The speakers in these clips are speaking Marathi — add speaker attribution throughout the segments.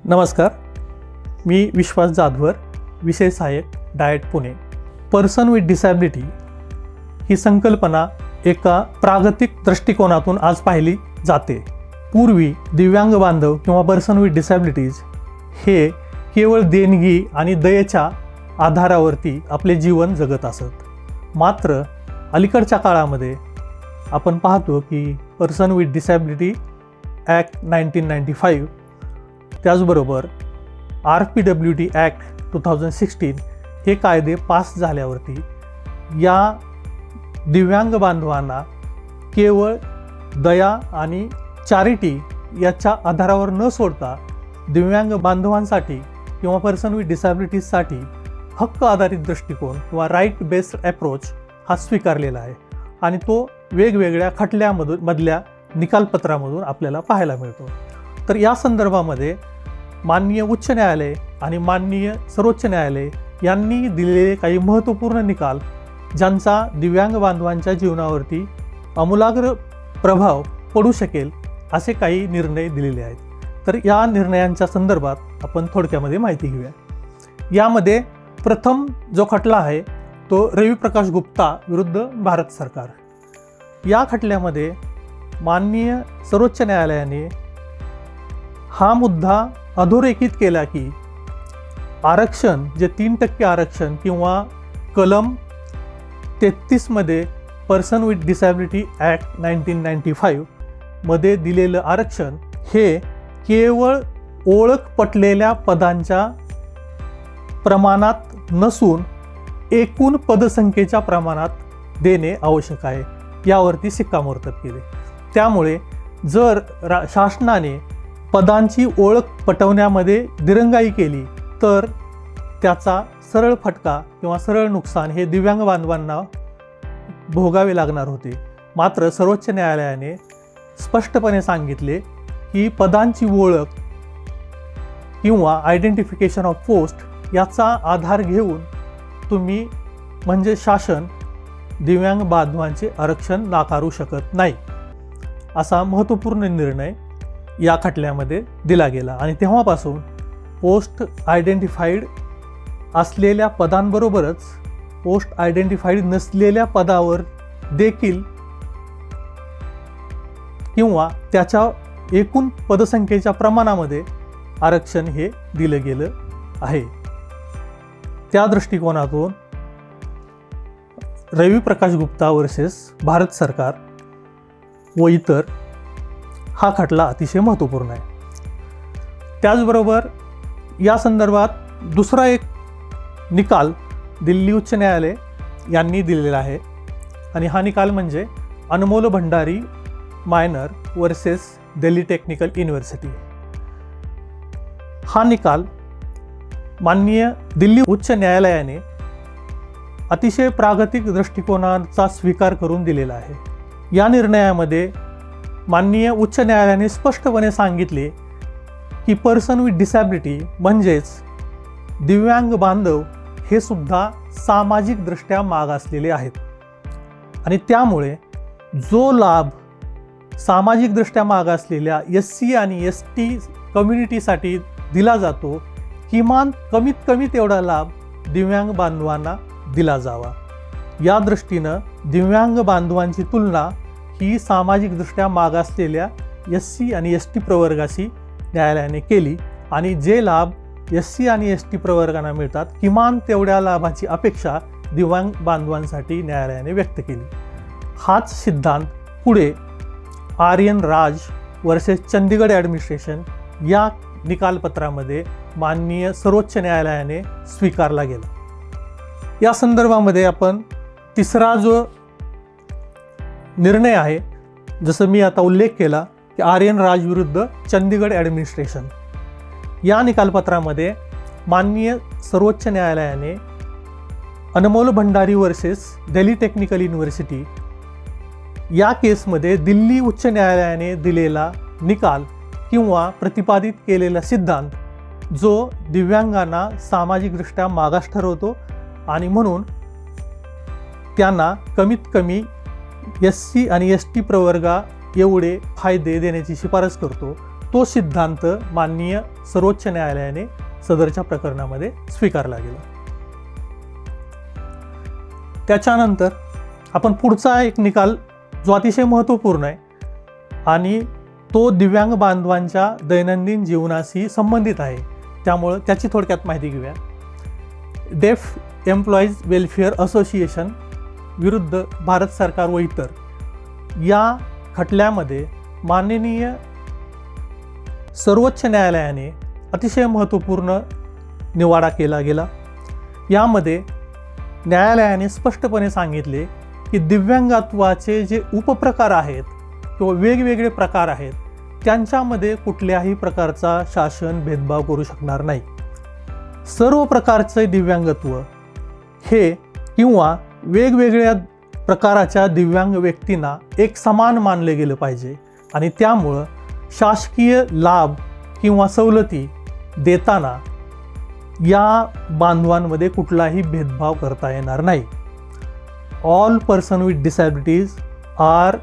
Speaker 1: नमस्कार, मी विश्वास जाधवर, विषय सहाय्यक DIET Pune. Person with disability ही संकल्पना एका प्रागतिक दृष्टिकोनातून आज पाहिली जाते. पूर्वी दिव्यांग बांधव किंवा पर्सन विथ डिसॅबिलिटीज हे केवळ देणगी आणि दयेच्या आधारावरती आपले जीवन जगत असत. मात्र अलीकडच्या काळामध्ये आपण पाहतो की पर्सन विथ डिसॅबिलिटी ॲक्ट 1995 त्याचबरोबर RPWD ॲक्ट 2016 हे कायदे पास झाल्यावरती या दिव्यांग बांधवांना केवळ दया आणि चॅरिटी याच्या आधारावर न सोडता दिव्यांग बांधवांसाठी किंवा पर्सन विथ डिसॅबिलिटीजसाठी हक्क आधारित दृष्टिकोन किंवा राईट बेस्ड अप्रोच हा स्वीकारलेला आहे आणि तो वेगवेगळ्या खटल्यामधल्या निकालपत्रामधून आपल्याला पाहायला मिळतो. तर या संदर्भामध्ये माननीय उच्च न्यायालय आणि माननीय सर्वोच्च न्यायालय यांनी दिलेले काही महत्त्वपूर्ण निकाल ज्यांचा दिव्यांग बांधवांच्या जीवनावरती आमूलाग्र प्रभाव पडू शकेल असे काही निर्णय दिलेले आहेत. तर या निर्णयांच्या संदर्भात आपण थोडक्यामध्ये माहिती घेऊया. यामध्ये प्रथम जो खटला आहे तो रवी प्रकाश गुप्ता विरुद्ध भारत सरकार. या खटल्यामध्ये माननीय सर्वोच्च न्यायालयाने हा मुद्दा अधोरेखित केला की आरक्षण जे 3% आरक्षण किंवा कलम 33 मध्ये पर्सन विथ डिसॅबिलिटी ॲक्ट 1995 मध्ये दिलेलं आरक्षण हे केवळ ओळख पटलेल्या पदांच्या प्रमाणात नसून एकूण पदसंख्येच्या प्रमाणात देणे आवश्यक आहे यावरती शिक्कामोर्तब केले. त्यामुळे जर शासनाने पदांची ओळख पटवण्यामध्ये दिरंगाई केली तर त्याचा सरळ फटका किंवा सरळ नुकसान हे दिव्यांग बांधवांना भोगावे लागणार होते. मात्र सर्वोच्च न्यायालयाने स्पष्टपणे सांगितले की पदांची ओळख किंवा आयडेंटिफिकेशन ऑफ पोस्ट याचा आधार घेऊन तुम्ही म्हणजे शासन दिव्यांग बांधवांचे आरक्षण नाकारू शकत नाही असा महत्त्वपूर्ण निर्णय या खटल्यामध्ये दिला गेला. आणि तेव्हापासून पोस्ट आयडेंटिफाईड असलेल्या पदांबरोबरच पोस्ट आयडेंटिफाईड नसलेल्या पदावर देखील किंवा त्याच्या एकूण पदसंख्येच्या प्रमाणामध्ये आरक्षण हे दिलं गेलं आहे. त्या दृष्टिकोनातून रवी प्रकाश गुप्ता वर्सेस भारत सरकार व इतर हा खटला अतिशय महत्त्वपूर्ण आहे. त्याचबरोबर या संदर्भात दुसरा एक निकाल दिल्ली उच्च न्यायालय यांनी दिलेला आहे आणि हा निकाल म्हणजे Anmol Bhandari minor versus Delhi technical university. हा निकाल माननीय दिल्ली उच्च न्यायालयाने अतिशय प्रागतिक दृष्टिकोनाचा स्वीकार करून दिलेला आहे. या निर्णयामध्ये माननीय उच्च न्यायालयाने स्पष्टपणे सांगितले की पर्सन विथ डिसॅबिलिटी म्हणजेच दिव्यांग बांधव हे सुद्धा सामाजिकदृष्ट्या मागासलेले आहेत आणि त्यामुळे जो लाभ सामाजिकदृष्ट्या मागासलेल्या SC आणि ST कम्युनिटीसाठी दिला जातो किमान कमीत कमी तेवढा लाभ दिव्यांग बांधवांना दिला जावा. या दृष्टीनं दिव्यांग बांधवांची तुलना ही सामाजिकदृष्ट्या मागासलेल्या SC आणि ST प्रवर्गाशी न्यायालयाने केली आणि जे लाभ SC आणि ST प्रवर्गांना मिळतात किमान तेवढ्या लाभाची अपेक्षा दिव्यांग बांधवांसाठी न्यायालयाने व्यक्त केली. हाच सिद्धांत पुढे आर्यन राज वर्सेस चंदीगड ॲडमिनिस्ट्रेशन या निकालपत्रामध्ये माननीय सर्वोच्च न्यायालयाने स्वीकारला गेला. या संदर्भामध्ये आपण तिसरा जो निर्णय आहे, जसं मी आता उल्लेख केला की आर्यन राज विरुद्ध चंदीगड ॲडमिनिस्ट्रेशन या निकालपत्रामध्ये माननीय सर्वोच्च न्यायालयाने Anmol Bhandari versus Delhi technical university या केसमध्ये दिल्ली उच्च न्यायालयाने दिलेला निकाल किंवा प्रतिपादित केलेला सिद्धांत जो दिव्यांगांना सामाजिकदृष्ट्या मागास ठरवतो आणि म्हणून त्यांना कमीत कमी SC आणि ST प्रवर्गा एवढे फायदे देण्याची शिफारस करतो तो सिद्धांत माननीय सर्वोच्च न्यायालयाने सदरच्या प्रकरणामध्ये स्वीकारला गेला. त्याच्यानंतर आपण पुढचा एक निकाल जो अतिशय महत्त्वपूर्ण आहे आणि तो दिव्यांग बांधवांच्या दैनंदिन जीवनाशी संबंधित आहे, त्यामुळं त्याची थोडक्यात माहिती घेऊया. डेफ एम्प्लॉईज वेलफेअर असोसिएशन विरुद्ध भारत सरकार व इतर या खटल्यामध्ये माननीय सर्वोच्च न्यायालयाने अतिशय महत्त्वपूर्ण निवाडा केला गेला. यामध्ये न्यायालयाने स्पष्टपणे सांगितले की दिव्यांगत्वाचे जे उपप्रकार आहेत किंवा वेगवेगळे प्रकार आहेत त्यांच्यामध्ये कुठल्याही प्रकारचा शासन भेदभाव करू शकणार नाही. सर्व प्रकारचे दिव्यांगत्व हे किंवा वेगवेगळ्या प्रकाराच्या दिव्यांग व्यक्तींना एक समान मानले गेलं पाहिजे आणि त्यामुळं शासकीय लाभ किंवा सवलती देताना या बांधवांमध्ये कुठलाही भेदभाव करता येणार नाही. All person with disabilities are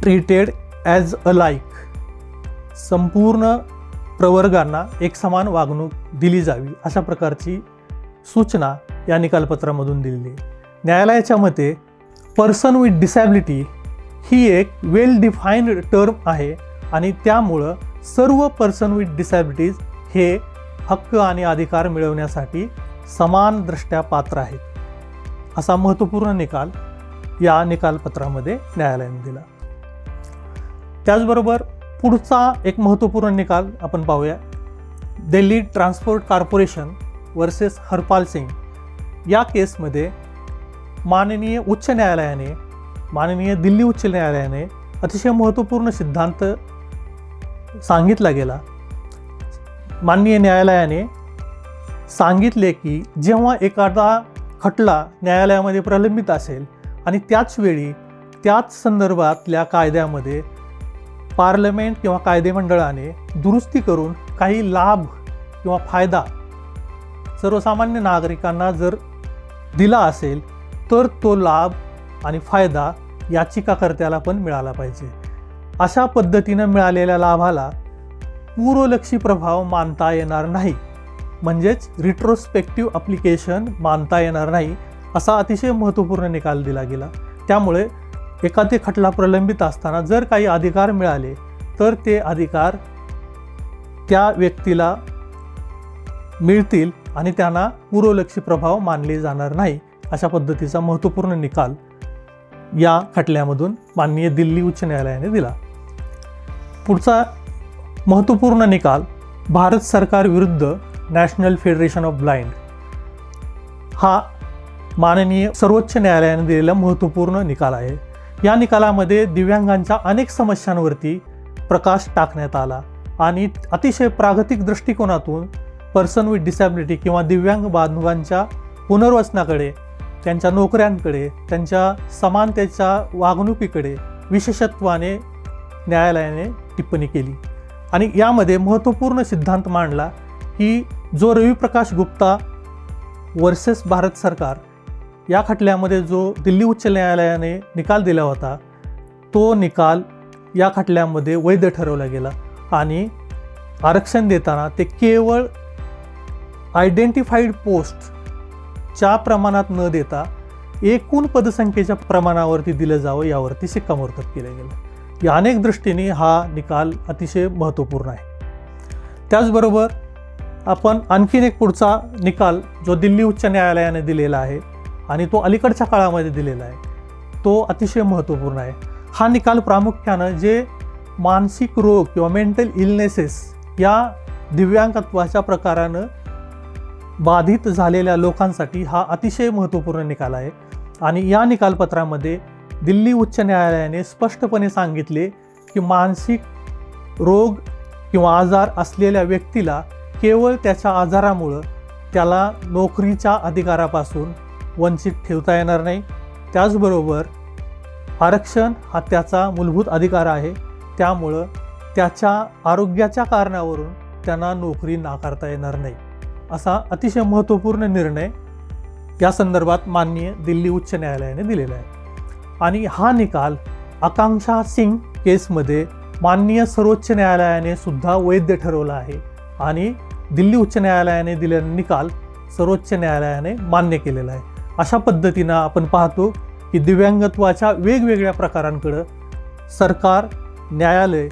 Speaker 1: treated as alike. संपूर्ण प्रवर्गांना एक समान वागणूक दिली जावी अशा प्रकारची सूचना या निकालपत्रामधून दिलेली आहे. न्यायालयाच्या मते पर्सन विथ डिसॅबिलिटी ही एक वेल डिफाईन्ड टर्म आहे आणि त्यामुळं सर्व पर्सन विथ डिसॅबिलिटीज हे हक्क आणि अधिकार मिळवण्यासाठी समानदृष्ट्या पात्र आहेत, असा महत्त्वपूर्ण निकाल या निकालपत्रामध्ये न्यायालयाने दिला. त्याचबरोबर पुढचा एक महत्त्वपूर्ण निकाल आपण पाहूया. Delhi Transport Corporation versus Harpal Singh या केसमध्ये माननीय दिल्ली उच्च न्यायालयाने अतिशय महत्त्वपूर्ण सिद्धांत सांगितला गेला. माननीय न्यायालयाने सांगितले की जेव्हा एखादा खटला न्यायालयामध्ये प्रलंबित असेल आणि त्याचवेळी त्याच संदर्भातल्या कायद्यामध्ये पार्लमेंट किंवा कायदेमंडळाने दुरुस्ती करून काही लाभ किंवा फायदा सर्वसामान्य नागरिकांना जर दिला असेल तर तो लाभ आणि फायदा याचिकाकर्त्याला पण मिळाला पाहिजे. अशा पद्धतीनं मिळालेल्या लाभाला पूर्वलक्षी प्रभाव मानता येणार नाही, म्हणजेच रिट्रोस्पेक्टिव्ह ॲप्लिकेशन मानता येणार नाही, असा अतिशय महत्त्वपूर्ण निकाल दिला गेला. त्यामुळे एखादे खटला प्रलंबित असताना जर काही अधिकार मिळाले तर ते अधिकार त्या व्यक्तीला मिळतील आणि त्यांना पूर्वलक्षी प्रभाव मानले जाणार नाही, अशा पद्धतीचा महत्त्वपूर्ण निकाल या खटल्यामधून माननीय दिल्ली उच्च न्यायालयाने दिला. पुढचा महत्त्वपूर्ण निकाल भारत सरकार विरुद्ध नॅशनल फेडरेशन ऑफ ब्लाइंड हा माननीय सर्वोच्च न्यायालयाने दिलेला महत्त्वपूर्ण निकाल आहे. या निकालामध्ये दिव्यांगांच्या अनेक समस्यांवरती प्रकाश टाकण्यात आला आणि अतिशय प्रागतिक दृष्टिकोनातून पर्सन विथ डिसॅबिलिटी किंवा दिव्यांग बांधवांच्या पुनर्वसनाकडे, त्यांच्या नोकऱ्यांकडे, त्यांच्या समानतेच्या वागणुकीकडे विशेषत्वाने न्यायालयाने टिप्पणी केली आणि यामध्ये महत्त्वपूर्ण सिद्धांत मांडला की जो रविप्रकाश गुप्ता वर्सेस भारत सरकार या खटल्यामध्ये जो दिल्ली उच्च न्यायालयाने निकाल दिला होता तो निकाल या खटल्यामध्ये वैध ठरवला गेला आणि आरक्षण देताना ते केवळ आयडेंटिफाईड पोस्टच्या प्रमाणात न देता एकूण पदसंख्येच्या प्रमाणावरती दिलं जावं यावरती शिक्कामोर्तब केलं गेलं. या अनेक दृष्टीने हा निकाल अतिशय महत्त्वपूर्ण आहे. त्याचबरोबर आपण आणखीन एक पुढचा निकाल जो दिल्ली उच्च न्यायालयाने दिलेला आहे आणि तो अलीकडच्या काळामध्ये दिलेला आहे तो अतिशय महत्त्वपूर्ण आहे. हा निकाल प्रामुख्यानं जे मानसिक रोग किंवा मेंटल इलनेसेस या दिव्यांगत्वाच्या प्रकारानं बाधित झालेल्या लोकांसाठी हा अतिशय महत्त्वपूर्ण निकाल आहे आणि या निकालपत्रामध्ये दिल्ली उच्च न्यायालयाने स्पष्टपणे सांगितले की मानसिक रोग किंवा आजार असलेल्या व्यक्तीला केवळ त्याच्या आजारामुळं त्याला नोकरीच्या अधिकारापासून वंचित ठेवता येणार नाही. त्याचबरोबर आरक्षण हा त्याचा मूलभूत अधिकार आहे, त्यामुळं त्याच्या आरोग्याच्या कारणावरून त्यांना नोकरी नाकारता येणार नाही, असा अतिशय महत्त्वपूर्ण निर्णय या संदर्भात माननीय दिल्ली उच्च न्यायालयाने दिलेला आहे. आणि हा निकाल आकांक्षा सिंग केसमध्ये माननीय सर्वोच्च न्यायालयाने सुद्धा वैध ठरवलं आहे आणि दिल्ली उच्च न्यायालयाने दिलेला निकाल सर्वोच्च न्यायालयाने मान्य केलेला आहे. अशा पद्धतीनं आपण पाहतो की दिव्यांगत्वाच्या वेगवेगळ्या प्रकारांकडं सरकार, न्यायालय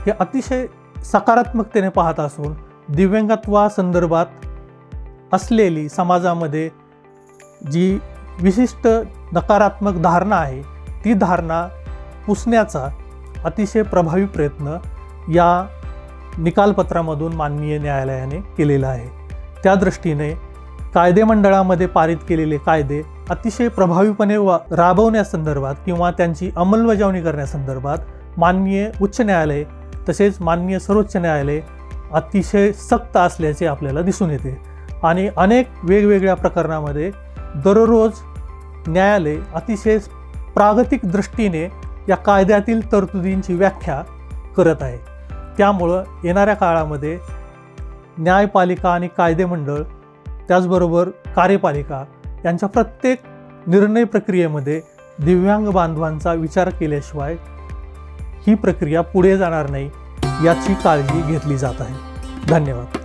Speaker 1: हे अतिशय सकारात्मकतेने पाहत असून दिव्यांगत्वासंदर्भात असलेली समाजामध्ये जी विशिष्ट नकारात्मक धारणा आहे ती धारणा पुसण्याचा अतिशय प्रभावी प्रयत्न या निकालपत्रामधून माननीय न्यायालयाने केलेला आहे. त्या दृष्टीने कायदेमंडळामध्ये पारित केलेले कायदे अतिशय प्रभावीपणे राबवण्यासंदर्भात किंवा त्यांची अंमलबजावणी करण्यासंदर्भात माननीय उच्च न्यायालय तसेच माननीय सर्वोच्च न्यायालय अतिशय सक्त असल्याचे आपल्याला दिसून येते आणि अनेक वेगवेगळ्या प्रकरणामध्ये दररोज न्यायालय अतिशय प्रागतिक दृष्टीने या कायद्यातील तरतुदींची व्याख्या करत आहे. त्यामुळं येणाऱ्या काळामध्ये न्यायपालिका आणि कायदेमंडळ त्याचबरोबर कार्यपालिका यांच्या प्रत्येक निर्णय प्रक्रियेमध्ये दिव्यांग बांधवांचा विचार केल्याशिवाय ही प्रक्रिया पुढे जाणार नाही याची काळजी घेतली जात आहे. धन्यवाद.